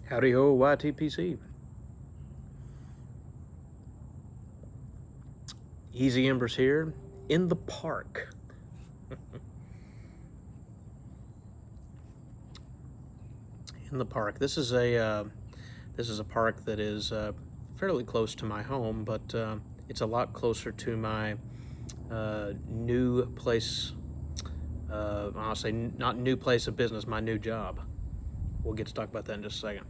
Howdy ho, YTPC. Easy Embers here in the park. In the park. This is a park that is fairly close to my home, but it's a lot closer to my new place. I'll say not new place of business, my new job. We'll get to talk about that in just a second.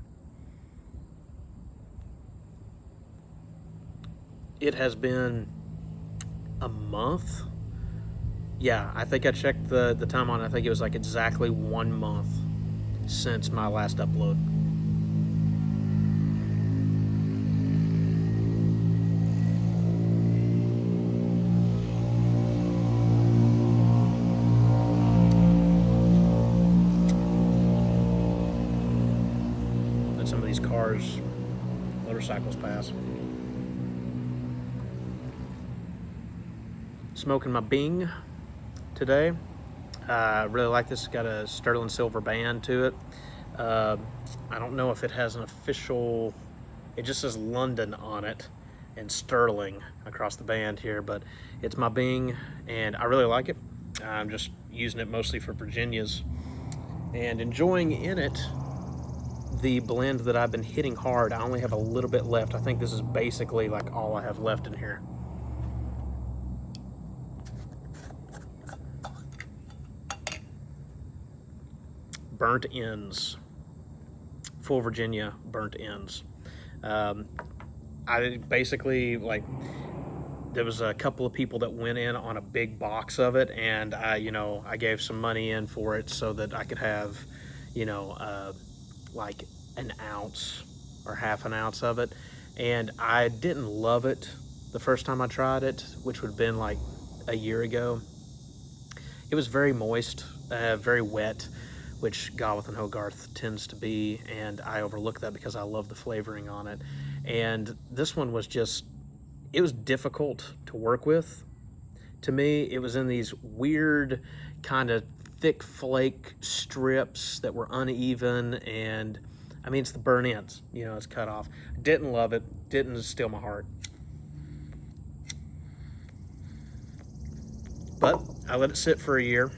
It has been a month. Yeah, I think I checked the time on it. I think it was like exactly 1 month since my last upload. Let some of these cars, motorcycles pass. Smoking my Bing today. I really like this. It's got a sterling silver band to it. I don't know if it has an official, it just says London on it and sterling across the band here, but it's my Bing and I really like it. I'm just using it mostly for Virginias and enjoying in it the blend that I've been hitting hard. I only have a little bit left. I think this is basically like all I have left in here. Burnt Ends, full Virginia Burnt Ends. I basically, like, there was a couple of people that went in on a big box of it, and I gave some money in for it so that I could have, like an ounce or half an ounce of it. And I didn't love it the first time I tried it, which would have been like a year ago. It was very moist, very wet, which Gawith and Hogarth tends to be, and I overlook that because I love the flavoring on it. And this one was just, it was difficult to work with. To me, it was in these weird kind of thick flake strips that were uneven, and I mean, it's the burnt ends, it's cut off. Didn't love it, didn't steal my heart. But I let it sit for a year,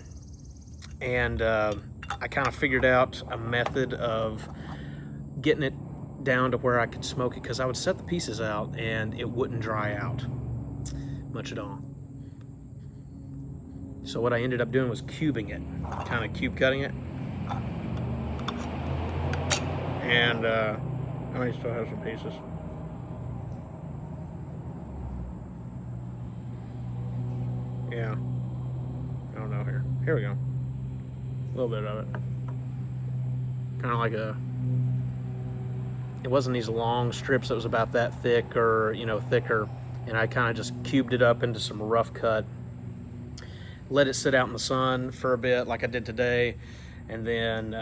and I kind of figured out a method of getting it down to where I could smoke it, because I would set the pieces out and it wouldn't dry out much at all. So what I ended up doing was cubing it, kind of cube cutting it. And how many still have some pieces? Yeah, I don't know here. Here we go. A little bit of it. Kind of like it wasn't these long strips that was about that thick or, thicker. And I kind of just cubed it up into some rough cut. Let it sit out in the sun for a bit like I did today. And then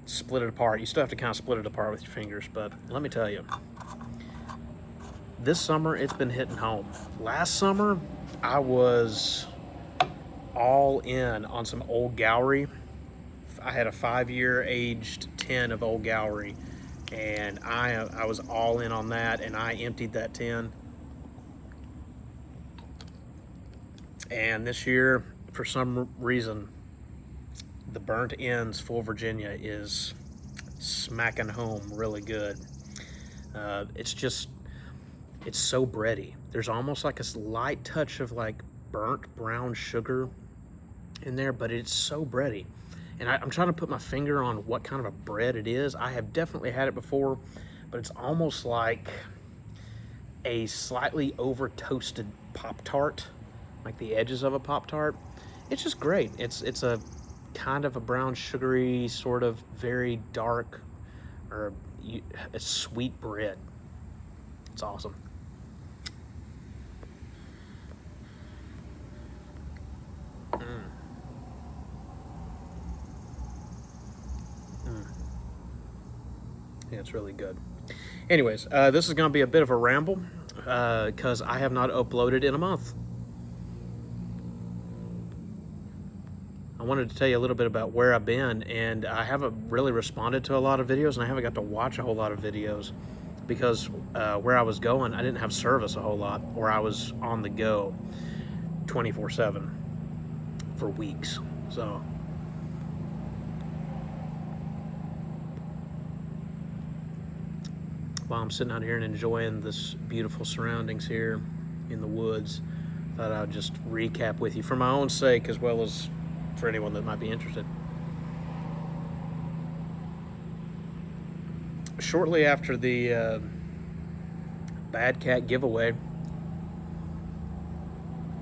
split it apart. You still have to kind of split it apart with your fingers. But let me tell you, this summer it's been hitting home. Last summer I was all in on some Old Gowrie. I had a 5-year aged 10 of Old Gowrie, and I was all in on that, and I emptied that tin. And this year, for some reason, the Burnt Ends Full Virginia is smacking home really good. It's so bready. There's almost like a slight touch of like burnt brown sugar in there, but it's so bready. And I'm trying to put my finger on what kind of a bread it is. I have definitely had it before, but it's almost like a slightly over toasted Pop-Tart, like the edges of a Pop-Tart. It's just great. It's a kind of a brown sugary, sort of very dark, or a sweet bread. It's awesome. Yeah, it's really good. Anyways, this is going to be a bit of a ramble because I have not uploaded in a month. I wanted to tell you a little bit about where I've been, and I haven't really responded to a lot of videos, and I haven't got to watch a whole lot of videos because where I was going, I didn't have service a whole lot, or I was on the go 24/7 for weeks. So while I'm sitting out here and enjoying this beautiful surroundings here in the woods, thought I'd just recap with you for my own sake as well as for anyone that might be interested. Shortly after the Bad Cat giveaway,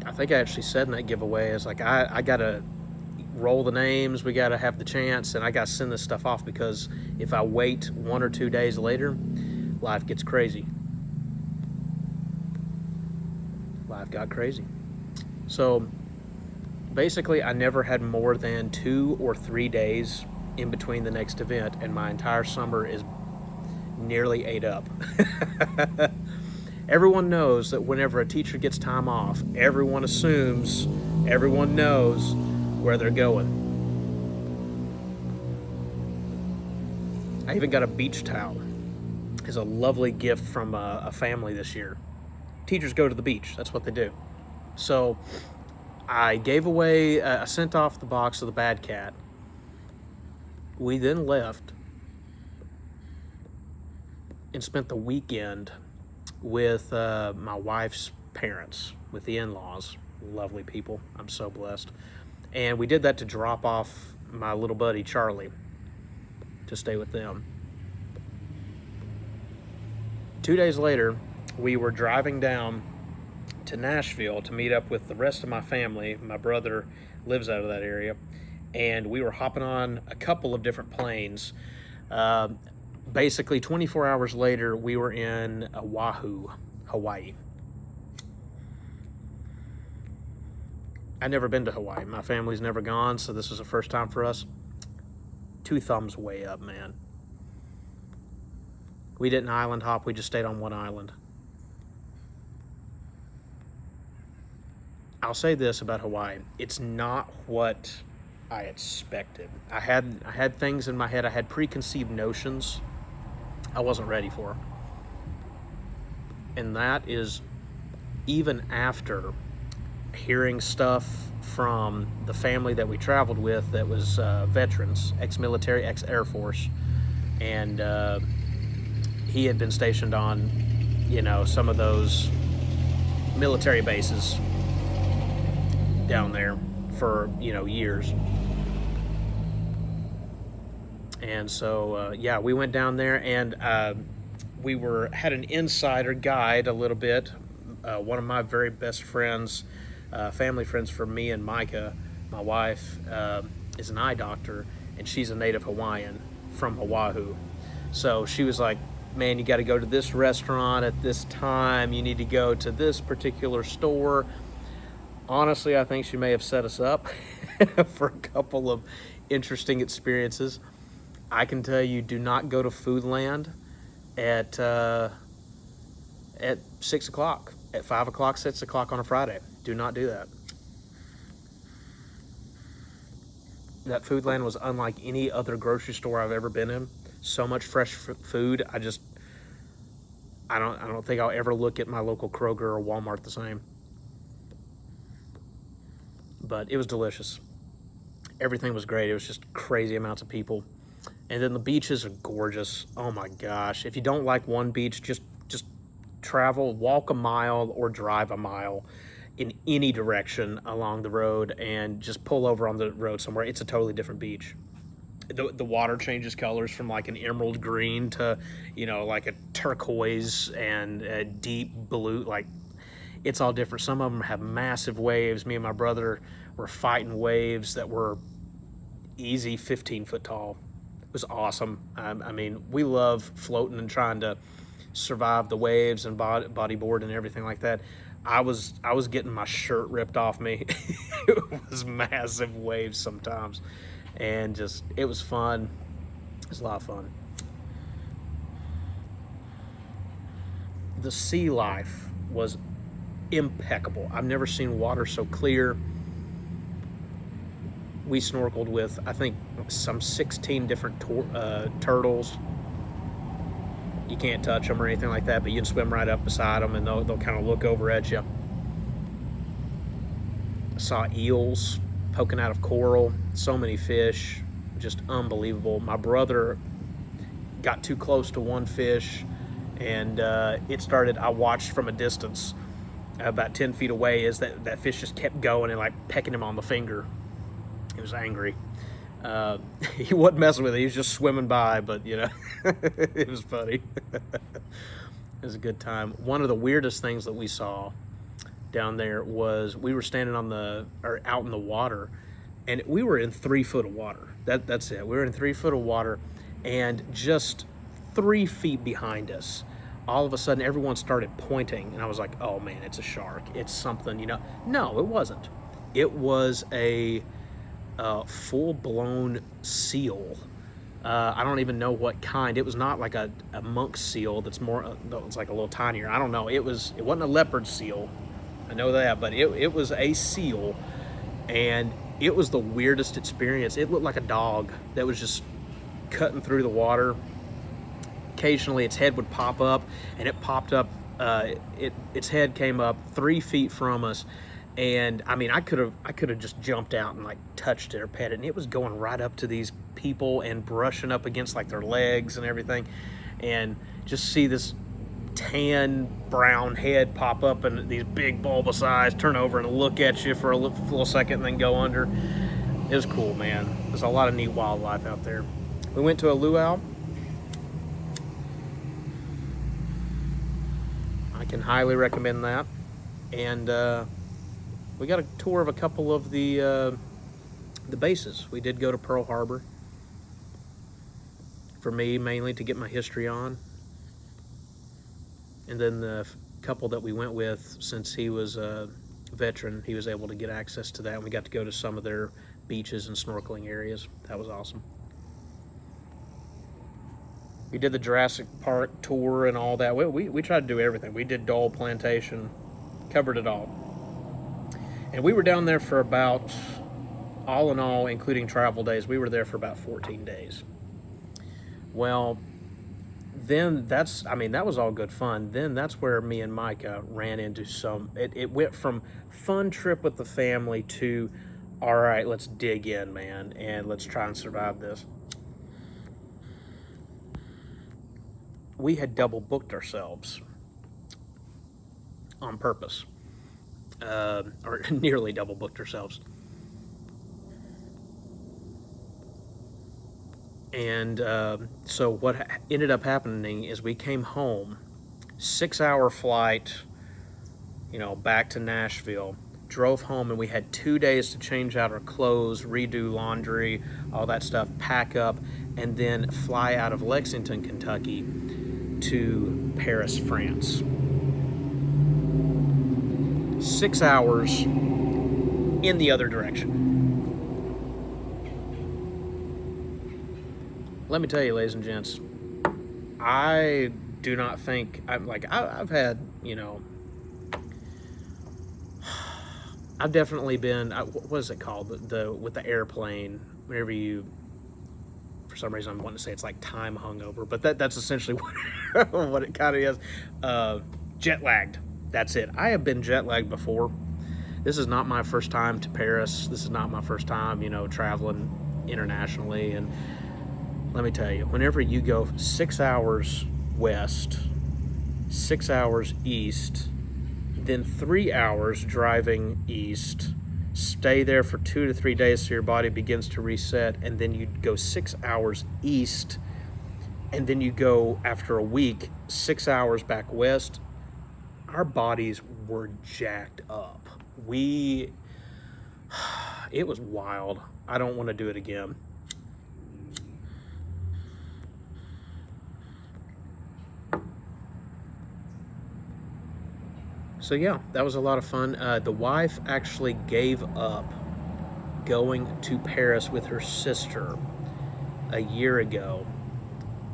I think I actually said in that giveaway, it's like I gotta roll the names, we gotta have the chance, and I gotta send this stuff off because if I wait 1 or 2 days later, life gets crazy. Life got crazy. So basically, I never had more than 2 or 3 days in between the next event, and my entire summer is nearly ate up. Everyone knows that whenever a teacher gets time off, everyone assumes everyone knows where they're going. I even got a beach towel as a lovely gift from a family this year. Teachers go to the beach, that's what they do. So I gave away, I sent off the box of the Bad Cat. We then left and spent the weekend with my wife's parents, with the in-laws. Lovely people, I'm so blessed. And we did that to drop off my little buddy Charlie to stay with them. 2 days later, we were driving down to Nashville to meet up with the rest of my family. My brother lives out of that area, and we were hopping on a couple of different planes. Basically, 24 hours later, we were in Oahu, Hawaii. I've never been to Hawaii. My family's never gone, so this was the first time for us. 2 thumbs way up, man. We didn't island hop, we just stayed on one island. I'll say this about Hawaii. It's not what I expected. I had things in my head. I had preconceived notions I wasn't ready for. And that is even after hearing stuff from the family that we traveled with that was veterans, ex-military, ex-Air Force. And he had been stationed on, some of those military bases down there for, years. And so, we went down there, and we had an insider guide a little bit. One of my very best friends, family friends for me and Micah, my wife, is an eye doctor, and she's a native Hawaiian from Oahu. So she was like, man, you got to go to this restaurant at this time. You need to go to this particular store. Honestly, I think she may have set us up for a couple of interesting experiences. I can tell you, do not go to Foodland at 6 o'clock, at 5 o'clock, 6 o'clock on a Friday. Do not do that. That Foodland was unlike any other grocery store I've ever been in. So much fresh food. I don't think I'll ever look at my local Kroger or Walmart the same. But it was delicious. Everything was great. It was just crazy amounts of people. And then the beaches are gorgeous. Oh my gosh. If you don't like one beach, just travel, walk a mile or drive a mile in any direction along the road and just pull over on the road somewhere. It's a totally different beach. The water changes colors from like an emerald green to, like a turquoise and a deep blue. Like, it's all different. Some of them have massive waves. Me and my brother were fighting waves that were easy 15 foot tall. It was awesome. I mean, we love floating and trying to survive the waves and bodyboard and everything like that. I was getting my shirt ripped off me. It was massive waves sometimes. And it was fun. It was a lot of fun. The sea life was impeccable. I've never seen water so clear. we snorkeled with, I think, some 16 different turtles. You can't touch them or anything like that, but you can swim right up beside them and they'll kind of look over at you. Saw eels poking out of coral, so many fish, just unbelievable. My brother got too close to one fish, and I watched from a distance, about 10 feet away, as that fish just kept going and like pecking him on the finger. He was angry. He wasn't messing with it, he was just swimming by, but it was funny. It was a good time. One of the weirdest things that we saw down there was we were standing out in the water, and we were in 3 foot of water. That's it. We were in 3 foot of water, and just 3 feet behind us, all of a sudden everyone started pointing, and I was like, oh man, it's a shark. It's something, No, it wasn't. It was a full-blown seal. I don't even know what kind. It was not like a monk seal that's more, it's like a little tinier. I don't know. It wasn't a leopard seal. I know that, but it was a seal, and it was the weirdest experience. It looked like a dog that was just cutting through the water. Occasionally its head would pop up, and it popped up, its head came up 3 feet from us, and I mean, I could have just jumped out and like touched it or pet it, and it was going right up to these people and brushing up against like their legs and everything, and just see this tan brown head pop up and these big bulbous eyes turn over and look at you for a little second and then go under. It was cool, man. There's a lot of neat wildlife out there. We went to a luau. I can highly recommend that. And we got a tour of a couple of the bases. We did go to Pearl Harbor. For me, mainly to get my history on. And then the couple that we went with, since he was a veteran, he was able to get access to that, and we got to go to some of their beaches and snorkeling areas. That was awesome. We did the Jurassic Park tour and all that. We tried to do everything. We did Dole Plantation, covered it all. And we were down there for about, all in all, including travel days, we were there for about 14 days. Well, then that was all good fun. Then that's where me and Micah ran into it went from fun trip with the family to, all right, let's dig in, man, and let's try and survive this. We had double booked ourselves on purpose, or nearly double booked ourselves. And so what ended up happening is we came home, 6-hour flight, back to Nashville, drove home, and we had 2 days to change out our clothes, redo laundry, all that stuff, pack up, and then fly out of Lexington, Kentucky to Paris, France. 6 hours in the other direction. Let me tell you, ladies and gents, I do not think I've had, I've definitely been, what is it called, with the airplane, whenever you, for some reason I'm wanting to say it's like time hungover, but that's essentially what it kind of is. Jet lagged. That's it. I have been jet lagged before. This is not my first time to Paris. This is not my first time, traveling internationally. And let me tell you, whenever you go 6 hours west, 6 hours east, then 3 hours driving east, stay there for 2 to 3 days so your body begins to reset, and then you go 6 hours east, and then you go, after a week, 6 hours back west. Our bodies were jacked up. It was wild. I don't want to do it again. So yeah, that was a lot of fun. The wife actually gave up going to Paris with her sister a year ago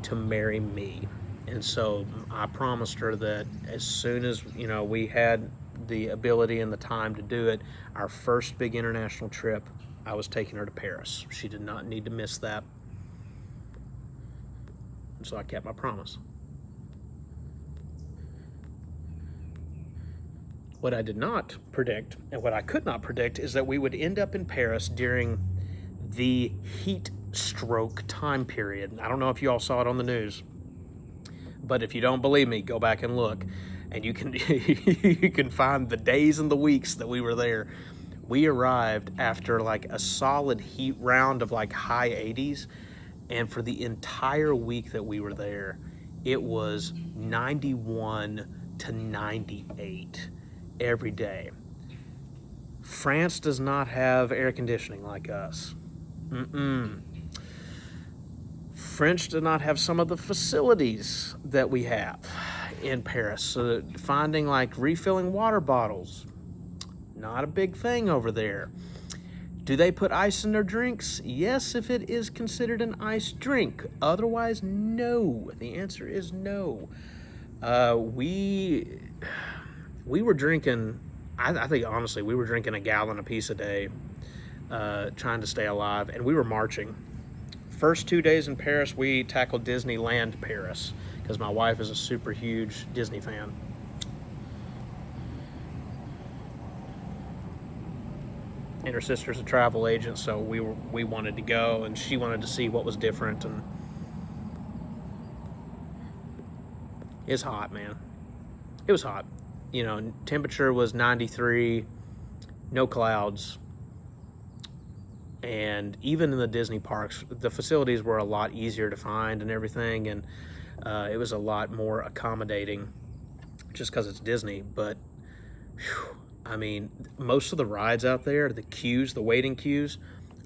to marry me. And so I promised her that as soon as, we had the ability and the time to do it. Our first big international trip, I was taking her to Paris. She did not need to miss that. And so I kept my promise. What I did not predict, and what I could not predict, is that we would end up in Paris during the heat stroke time period. I don't know if you all saw it on the news, but if you don't believe me, go back and look, and you can you can find the days and the weeks that we were there. We arrived after like a solid heat round of like high 80s, and for the entire week that we were there, it was 91 to 98 every day. France does not have air conditioning like us. French do not have some of the facilities that we have in Paris. So finding like refilling water bottles, not a big thing over there. Do they put ice in their drinks? Yes, if it is considered an iced drink. Otherwise, no. The answer is no. We were drinking, I think honestly, we were drinking a gallon apiece a day, trying to stay alive, and we were marching. First 2 days in Paris, we tackled Disneyland Paris, because my wife is a super huge Disney fan. And her sister's a travel agent, so we wanted to go, and she wanted to see what was different. And it's hot, man. It was hot. You know, temperature was 93, no clouds. And even in the Disney parks, the facilities were a lot easier to find and everything, and it was a lot more accommodating just because it's Disney. But whew, I mean, most of the rides out there, the queues, the waiting queues,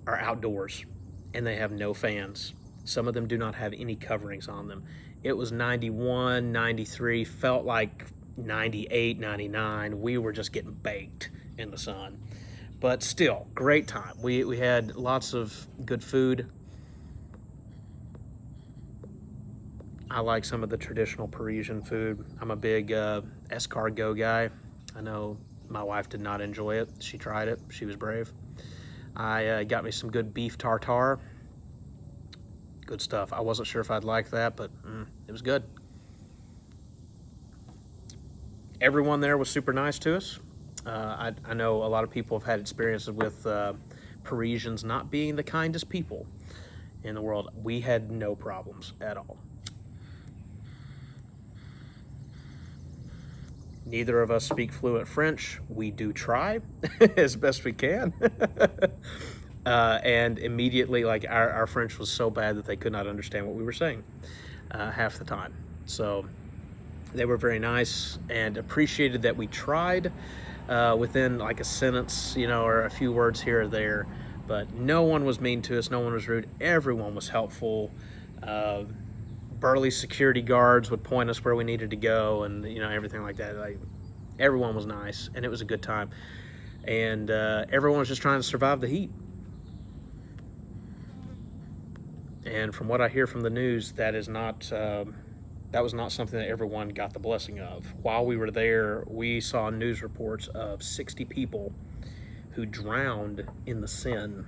are outdoors, and they have no fans. Some of them do not have any coverings on them. It was 91, 93, felt like 98, 99. We were just getting baked in the sun. But still, great time. We had lots of good food. I like some of the traditional Parisian food. I'm a big escargot guy. I know my wife did not enjoy it. She tried it. She was brave. I got me some good beef tartare. Good stuff. I wasn't sure if I'd like that, but it was good. Everyone there was super nice to us. I know a lot of people have had experiences with Parisians not being the kindest people in the world. We had no problems at all. Neither of us speak fluent French. We do try as best we can. And immediately, like, our French was so bad that they could not understand what we were saying half the time. So they were very nice and appreciated that we tried within like a sentence, you know, or a few words here or there. But no one was mean to us. No one was rude. Everyone was helpful. Burly security guards would point us where we needed to go, and you know, everything like that. Like, everyone was nice, and it was a good time. And everyone was just trying to survive the heat. And from what I hear from the news, that was not something that everyone got the blessing of. While we were there, we saw news reports of 60 people who drowned in the Seine.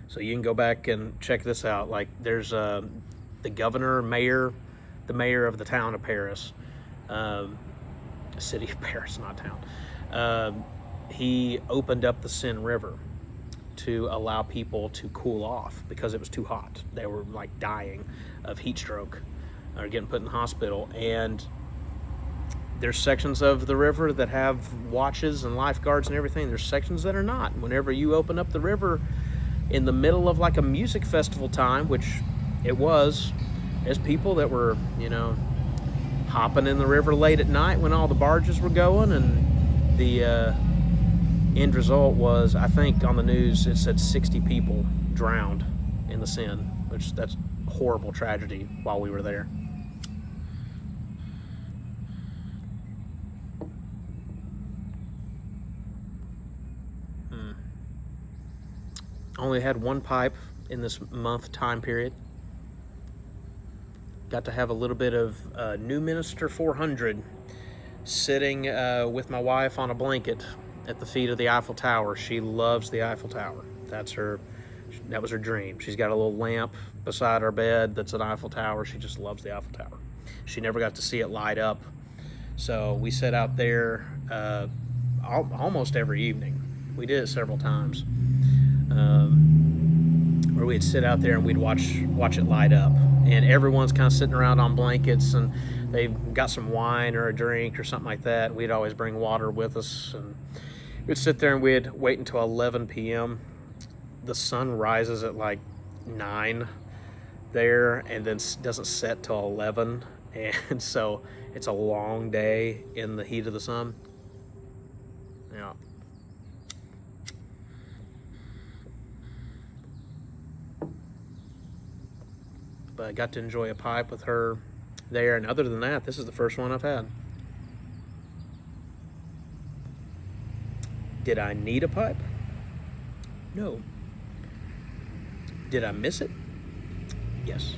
So you can go back and check this out. Like, there's the mayor of the town of Paris, city of Paris, not town. He opened up the Seine River to allow people to cool off because it was too hot. They were like dying of heat stroke or getting put in the hospital. And there's sections of the river that have watches and lifeguards and everything. There's sections that are not. Whenever you open up the river in the middle of like a music festival time, which it was, there's people that were, you know, hopping in the river late at night when all the barges were going. And the end result was, I think on the news it said 60 people drowned in the Seine, which that's a horrible tragedy while we were there. Only had one pipe in this month time period. Got to have a little bit of New Minister 400 sitting with my wife on a blanket at the feet of the Eiffel Tower. She loves the Eiffel Tower. That was her dream. She's got a little lamp beside her bed that's an Eiffel Tower. She just loves the Eiffel Tower. She never got to see it light up. So we sat out there almost every evening. We did it several times. Where we'd sit out there and we'd watch it light up. And everyone's kind of sitting around on blankets, and they've got some wine or a drink or something like that. We'd always bring water with us, and we'd sit there and we'd wait until 11 p.m. The sun rises at like 9 there, and then doesn't set till 11, and so it's a long day in the heat of the sun. Yeah. But I got to enjoy a pipe with her there, and other than that, this is the first one I've had. Did I need a pipe? No. Did I miss it? Yes.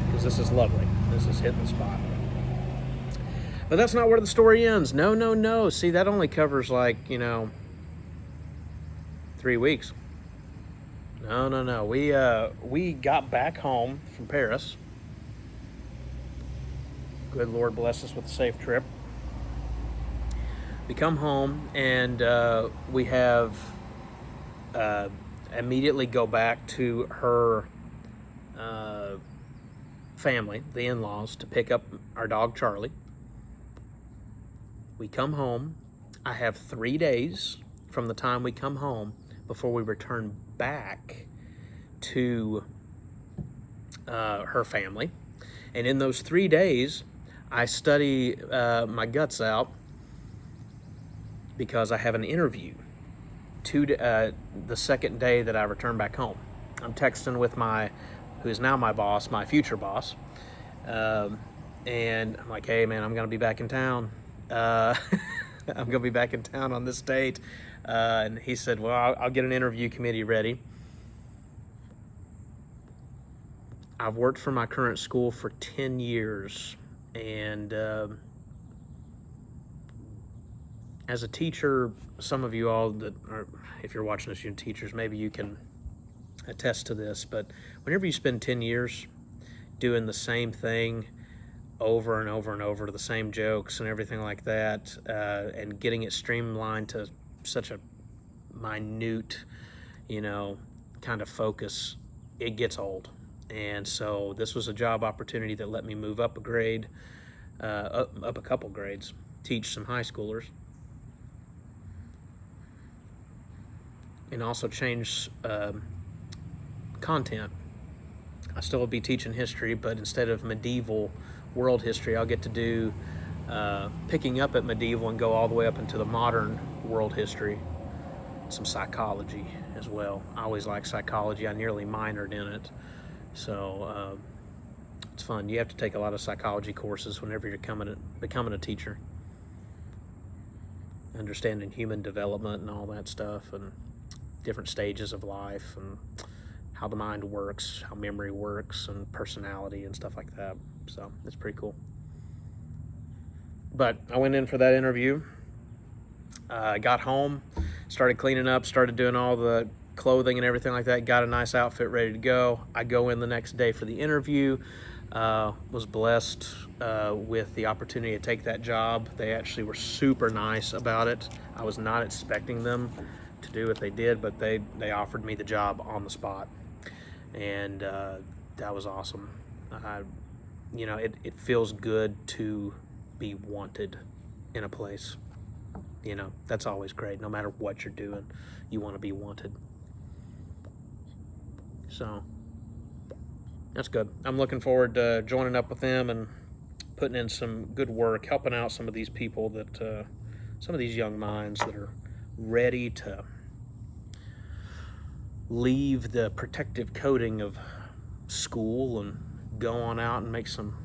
Because this is lovely. This is hitting the spot. But that's not where the story ends. No. See, that only covers 3 weeks. No. We got back home from Paris. Good Lord bless us with a safe trip. We come home and we have immediately go back to her family, the in-laws, to pick up our dog Charlie. We come home. I have 3 days from the time we come home before we return back to her family. And in those 3 days, I study my guts out because I have an interview the second day that I return back home. I'm texting with who is now my boss, my future boss. And I'm like, hey man, I'm going to be back in town. I'm going to be back in town on this date. And he said, well, I'll get an interview committee ready. I've worked for my current school for 10 years. And as a teacher, some of you all that are, if you're watching this, you're teachers, maybe you can attest to this, but whenever you spend 10 years doing the same thing over and over and over, the same jokes and everything like that, and getting it streamlined to such a minute, kind of focus, it gets old. And so this was a job opportunity that let me move up a grade, up a couple grades, teach some high schoolers, and also change content. I still will be teaching history, but instead of medieval world history, I'll get to do picking up at medieval and go all the way up into the modern world history, some psychology as well. I always liked psychology. I nearly minored in it. So it's fun. You have to take a lot of psychology courses whenever you're becoming a teacher. Understanding human development and all that stuff, and different stages of life, and how the mind works, how memory works, and personality and stuff like that. So it's pretty cool. But I went in for that interview. Got home, started cleaning up, started doing all the clothing and everything like that, got a nice outfit ready to go. I go in the next day for the interview. Was blessed with the opportunity to take that job. They actually were super nice about it. I was not expecting them to do what they did, but they offered me the job on the spot, and that was awesome. It feels good to be wanted in a place. That's always great. No matter what you're doing, you want to be wanted. So that's good. I'm looking forward to joining up with them and putting in some good work, helping out some of these people some of these young minds that are ready to leave the protective coating of school and go on out and make some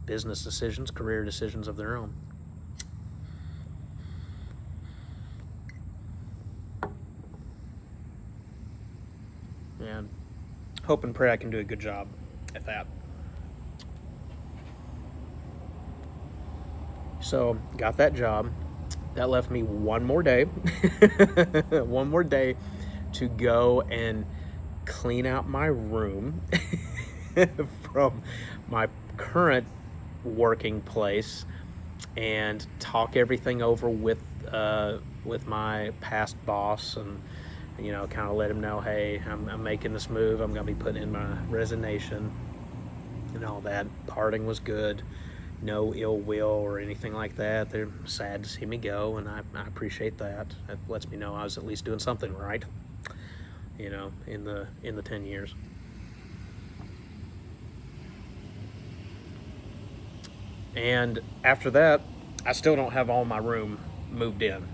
business decisions, career decisions of their own. And hope and pray I can do a good job at that. So got that job. That left me one more day, one more day to go and clean out my room from my current working place and talk everything over with my past boss, and kind of let him know, hey, I'm making this move. I'm gonna be putting in my resignation and all that. Parting was good. No ill will or anything like that. They're sad to see me go, and I appreciate that. It lets me know I was at least doing something right, in the 10 years. And after that, I still don't have all my room moved in.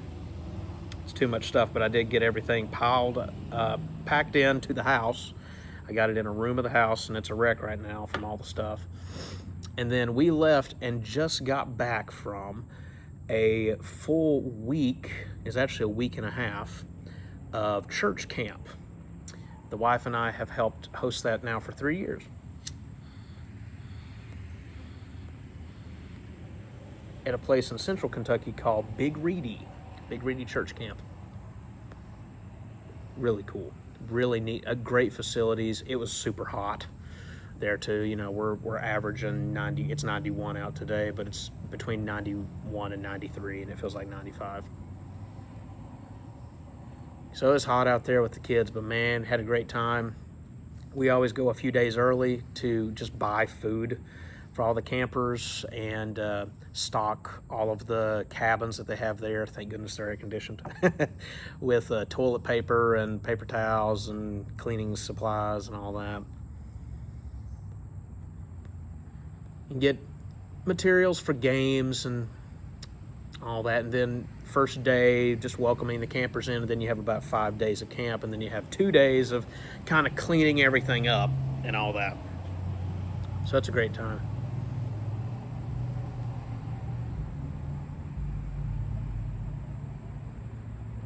It's too much stuff, but I did get everything packed into the house. I got it in a room of the house, and it's a wreck right now from all the stuff. And then we left and just got back from a full week, is actually a week and a half, of church camp. The wife and I have helped host that now for 3 years. At a place in central Kentucky called Big Reedy Church Camp. Really cool, really neat, great facilities. It was super hot there too. We're averaging 90. It's 91 out today, but it's between 91 and 93, and it feels like 95. So it's hot out there with the kids, but man, had a great time. We always go a few days early to just buy food for all the campers and stock all of the cabins that they have there. Thank goodness they're air conditioned with toilet paper and paper towels and cleaning supplies and all that. And get materials for games and all that. And then first day, just welcoming the campers in, and then you have about 5 days of camp, and then you have 2 days of kind of cleaning everything up and all that. So it's a great time.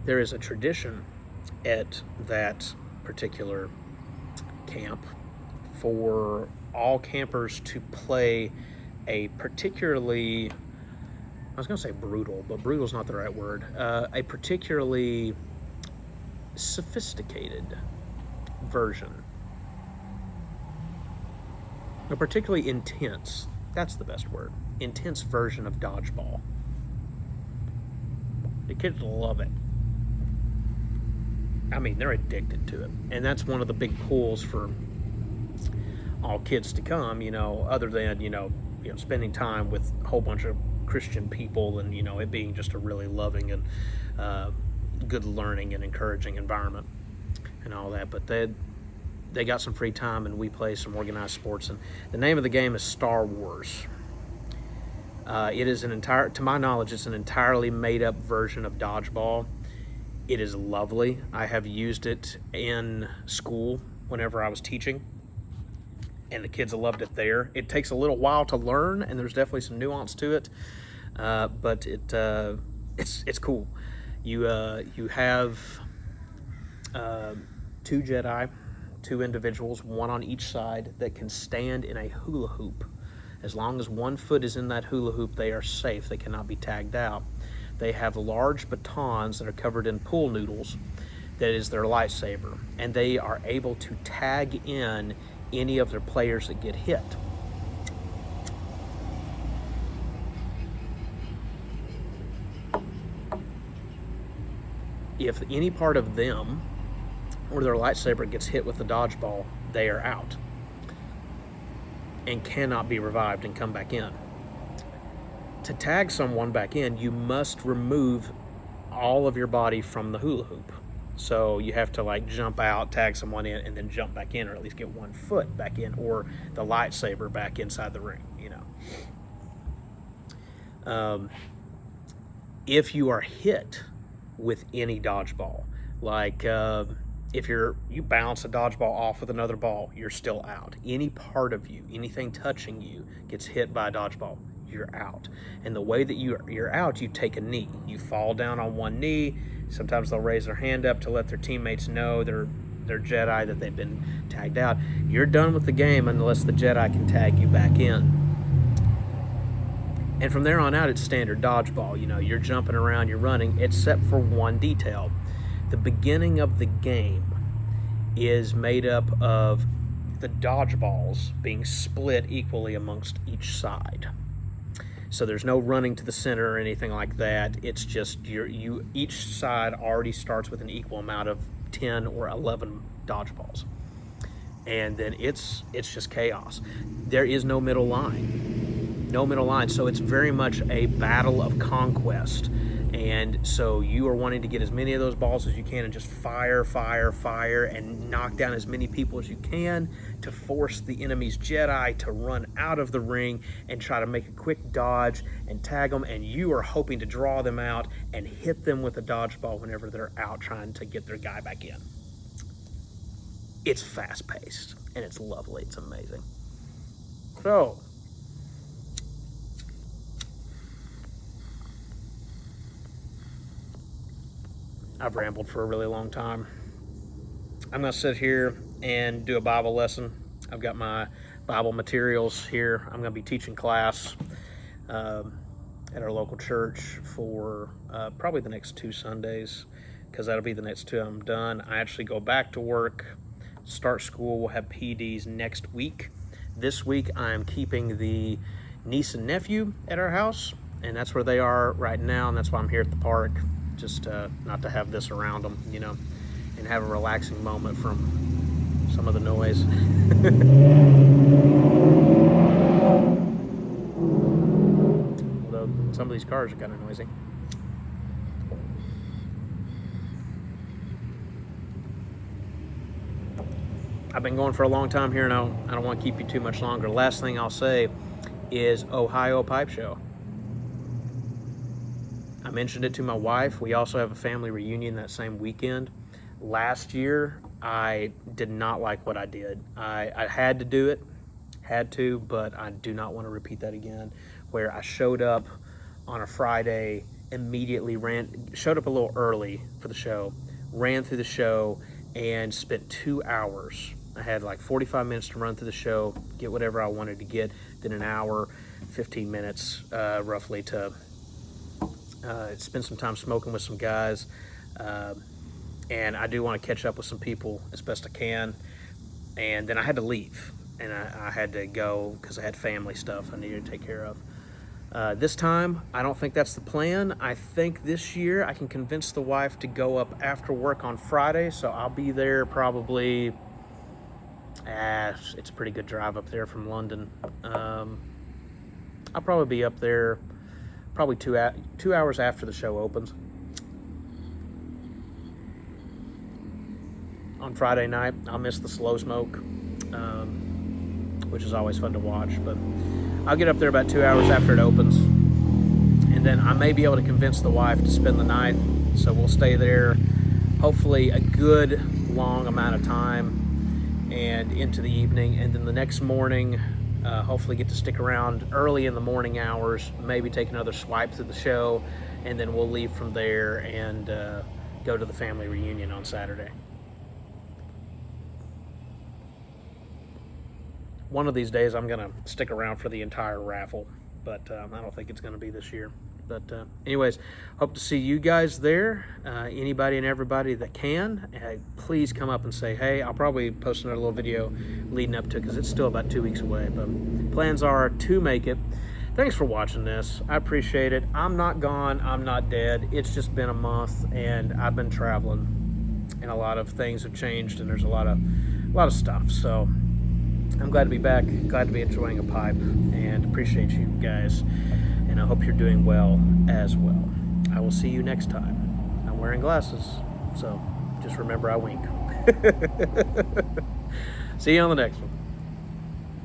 There is a tradition at that particular camp for all campers to play a particularly, I was going to say brutal, but brutal is not the right word, a particularly sophisticated version, a particularly intense, that's the best word, intense version of dodgeball. The kids love it. I mean, they're addicted to it. And that's one of the big pulls for all kids to come, other than, spending time with a whole bunch of Christian people and, it being just a really loving and good learning and encouraging environment and all that. But they got some free time, and we play some organized sports. And the name of the game is Star Wars. It is to my knowledge, it's an entirely made-up version of dodgeball. It is lovely. I have used it in school whenever I was teaching, and the kids have loved it there. It takes a little while to learn, and there's definitely some nuance to it, but it's cool. You have 2 Jedi, 2 individuals, one on each side, that can stand in a hula hoop. As long as one foot is in that hula hoop, they are safe. They cannot be tagged out. They have large batons that are covered in pool noodles. That is their lightsaber. And they are able to tag in any of their players that get hit. If any part of them or their lightsaber gets hit with the dodgeball, they are out and cannot be revived and come back in. To tag someone back in, you must remove all of your body from the hula hoop. So you have to jump out, tag someone in, and then jump back in, or at least get one foot back in, or the lightsaber back inside the ring, If you are hit with any dodgeball, if you bounce a dodgeball off with another ball, you're still out. Any part of you, anything touching you, gets hit by a dodgeball, you're out. And the way that you're out, you take a knee. You fall down on one knee. Sometimes they'll raise their hand up to let their teammates know they're they're Jedi, that they've been tagged out. You're done with the game unless the Jedi can tag you back in. And from there on out, it's standard dodgeball. You know, you're jumping around, you're running, except for one detail. The beginning of the game is made up of the dodgeballs being split equally amongst each side. So there's no running to the center or anything like that. It's just each side already starts with an equal amount of 10 or 11 dodgeballs. And then it's just chaos. There is no middle line. No middle line. So it's very much a battle of conquest. And so you are wanting to get as many of those balls as you can and just fire, and knock down as many people as you can to force the enemy's Jedi to run out of the ring and try to make a quick dodge and tag them. And you are hoping to draw them out and hit them with a dodgeball whenever they're out trying to get their guy back in. It's fast-paced and it's lovely. It's amazing. So, I've rambled for a really long time. I'm going to sit here and do a Bible lesson. I've got my Bible materials here. I'm going to be teaching class at our local church for probably the next 2 Sundays, because that'll be the next 2 I'm done. I actually go back to work, start school. We'll have PDs next week. This week I'm keeping the niece and nephew at our house, and that's where they are right now, and that's why I'm here at the park. Just not to have this around them, you know, and have a relaxing moment from some of the noise. Although some of these cars are kind of noisy. I've been going for a long time here, and I don't want to keep you too much longer. Last thing I'll say is Ohio Pipe Show. I mentioned it to my wife. We also have a family reunion that same weekend. Last year, I did not like what I did. I had to do it, but I do not want to repeat that again, where I showed up on a Friday, immediately showed up a little early for the show, ran through the show, and spent 2 hours. I had like 45 minutes to run through the show, get whatever I wanted to get, then an hour, 15 minutes roughly to spend some time smoking with some guys, and I do want to catch up with some people as best I can. And then I had to leave, and I had to go because I had family stuff I needed to take care of. This time, I don't think that's the plan. I think this year I can convince the wife to go up after work on Friday, so I'll be there probably. It's a pretty good drive up there from London. I'll probably be up there probably 2 hours after the show opens. On Friday night, I'll miss the slow smoke, which is always fun to watch, but I'll get up there about 2 hours after it opens, and then I may be able to convince the wife to spend the night, so we'll stay there hopefully a good long amount of time and into the evening, and then the next morning hopefully get to stick around early in the morning hours, maybe take another swipe through the show, and then we'll leave from there and go to the family reunion on Saturday. One of these days I'm going to stick around for the entire raffle, but I don't think it's going to be this year. But anyways, hope to see you guys there. Anybody and everybody that can, please come up and say hey. I'll probably post another little video leading up to it because it's still about 2 weeks away, but plans are to make it. Thanks for watching this. I appreciate it. I'm not gone. I'm not dead. It's just been a month, and I've been traveling, and a lot of things have changed, and there's a lot of stuff. So I'm glad to be back, glad to be enjoying a pipe, and appreciate you guys, and I hope you're doing well as well. I will see you next time. I'm wearing glasses, so just remember I wink. See you on the next one.